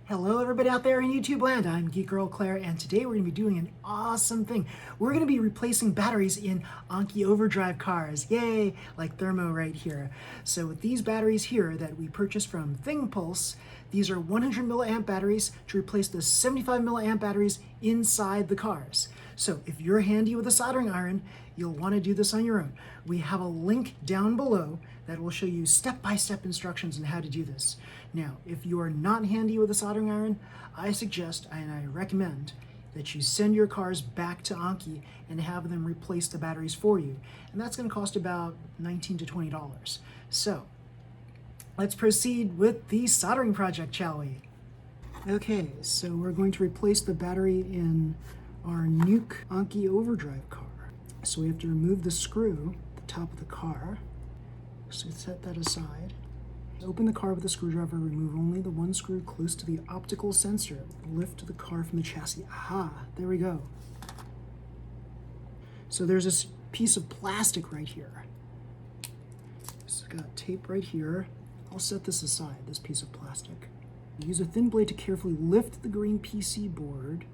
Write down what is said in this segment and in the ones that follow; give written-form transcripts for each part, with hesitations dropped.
Hello everybody out there in YouTube land, I'm Geek Girl Claire, and today we're going to be doing an awesome thing. We're going to be replacing batteries in Anki Overdrive cars, yay, like Thermo right here. So with these batteries here that we purchased from ThingPulse, these are 100 milliamp batteries to replace the 75 milliamp batteries inside the cars. So if you're handy with a soldering iron, you'll want to do this on your own. We have a link down below that will show you step-by-step instructions on how to do this. Now, if you are not handy with a soldering iron, I suggest and I recommend that you send your cars back to Anki and have them replace the batteries for you. And that's going to cost about $19 to $20. So, let's proceed with the soldering project, shall we? Okay, so we're going to replace the battery in our Nuke Anki Overdrive car. So we have to remove the screw at the top of the car. So set that aside. Open the car with a screwdriver, remove only the one screw close to the optical sensor. Lift the car from the chassis. Aha, there we go. So there's this piece of plastic right here. It's got tape right here. I'll set this aside, this piece of plastic. Use a thin blade to carefully lift the green PC board.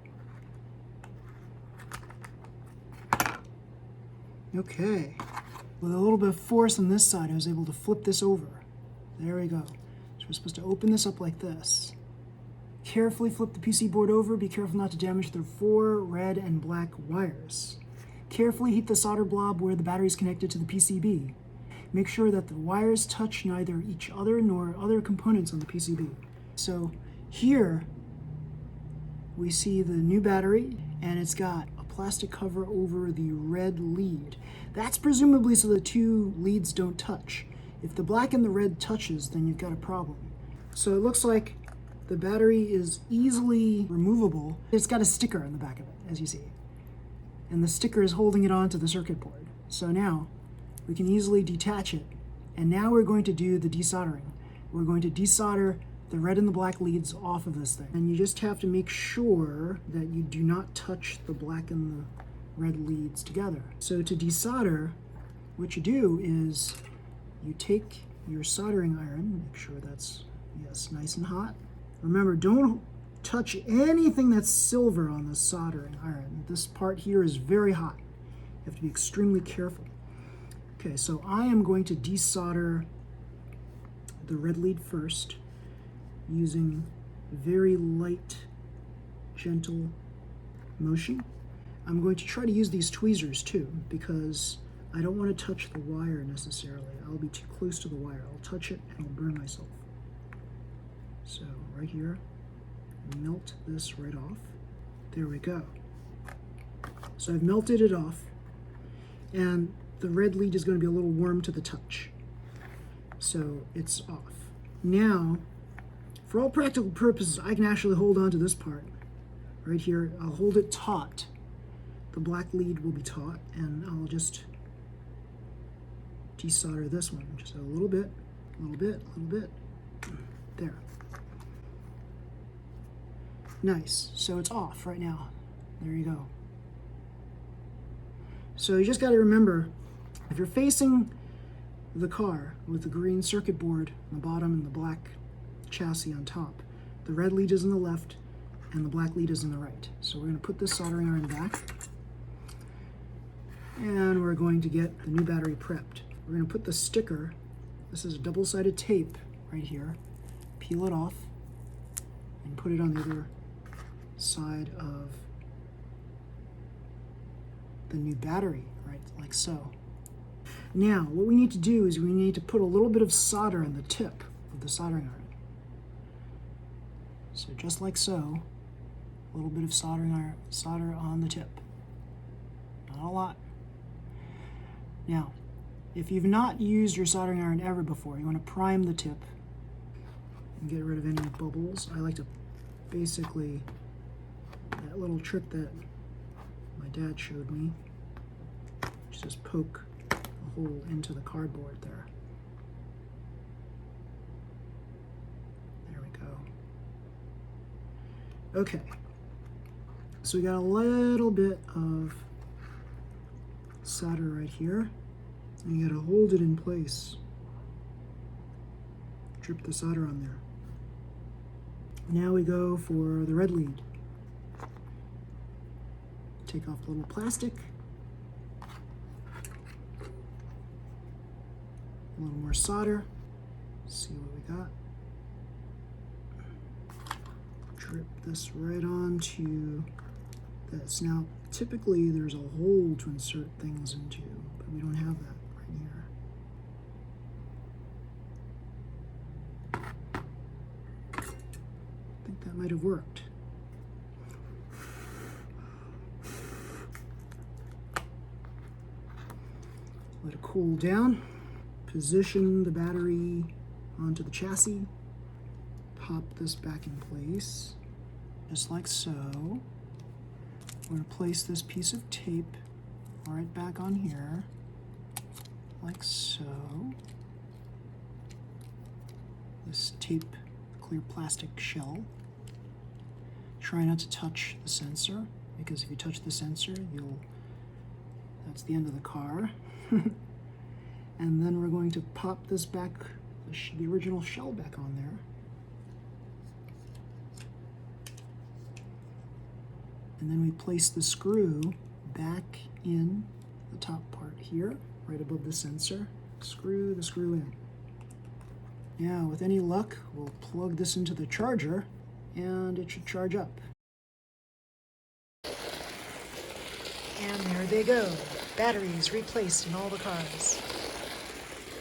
Okay. With a little bit of force on this side, I was able to flip this over. There we go. So we're supposed to open this up like this. Carefully flip the PC board over. Be careful not to damage the 4 red and black wires. Carefully heat the solder blob where the battery is connected to the PCB. Make sure that the wires touch neither each other nor other components on the PCB. So here we see the new battery, and it's got a plastic cover over the red lead. That's presumably so the two leads don't touch. If the black and the red touches, then you've got a problem. So it looks like the battery is easily removable. It's got a sticker on the back of it, as you see. And the sticker is holding it onto the circuit board. So now we can easily detach it. And now we're going to do the desoldering. We're going to desolder the red and the black leads off of this thing. And you just have to make sure that you do not touch the black and the red leads together. So to desolder, what you do is you take your soldering iron, make sure that's, yes, nice and hot. Remember, don't touch anything that's silver on the soldering iron. This part here is very hot. You have to be extremely careful. Okay, so I am going to desolder the red lead first using very light, gentle motion. I'm going to try to use these tweezers too, because I don't want to touch the wire necessarily. I'll be too close to the wire. I'll touch it and I'll burn myself. So right here, melt this right off. There we go. So I've melted it off, and the red lead is going to be a little warm to the touch. So it's off. Now, for all practical purposes, I can actually hold on to this part right here. I'll hold it taut. The black lead will be taut, and I'll just desolder this one. Just a little bit, a little bit, a little bit. There. Nice. So it's off right now. There you go. So you just got to remember, if you're facing the car with the green circuit board on the bottom and the black chassis on top, the red lead is on the left and the black lead is on the right. So we're going to put this soldering iron back, and we're going to get the new battery prepped. We're going to put the sticker, this is a double-sided tape right here, peel it off and put it on the other side of the new battery, right, like so. Now, what we need to do is we need to put a little bit of solder on the tip of the soldering iron. So just like so, a little bit of solder on the tip. Not a lot. Now, if you've not used your soldering iron ever before, you want to prime the tip and get rid of any bubbles. I like to basically, that little trick that my dad showed me, just poke a hole into the cardboard there. There we go. Okay, so we got a little bit of solder right here, and you gotta hold it in place. Drip the solder on there. Now we go for the red lead. Take off the little plastic. A little more solder. See what we got. Drip this right onto this. Now, typically there's a hole to insert things into, but we don't have that right here. I think that might have worked. Let it cool down. Position the battery onto the chassis. Pop this back in place, just like so. I'm going to place this piece of tape right back on here, like so. This tape, clear plastic shell. Try not to touch the sensor, because if you touch the sensor, that's the end of the car. And then we're going to pop this back, the original shell back on there. And then we place the screw back in the top part here, right above the sensor. Screw the screw in. Now, with any luck, we'll plug this into the charger and it should charge up. And there they go. Batteries replaced in all the cars.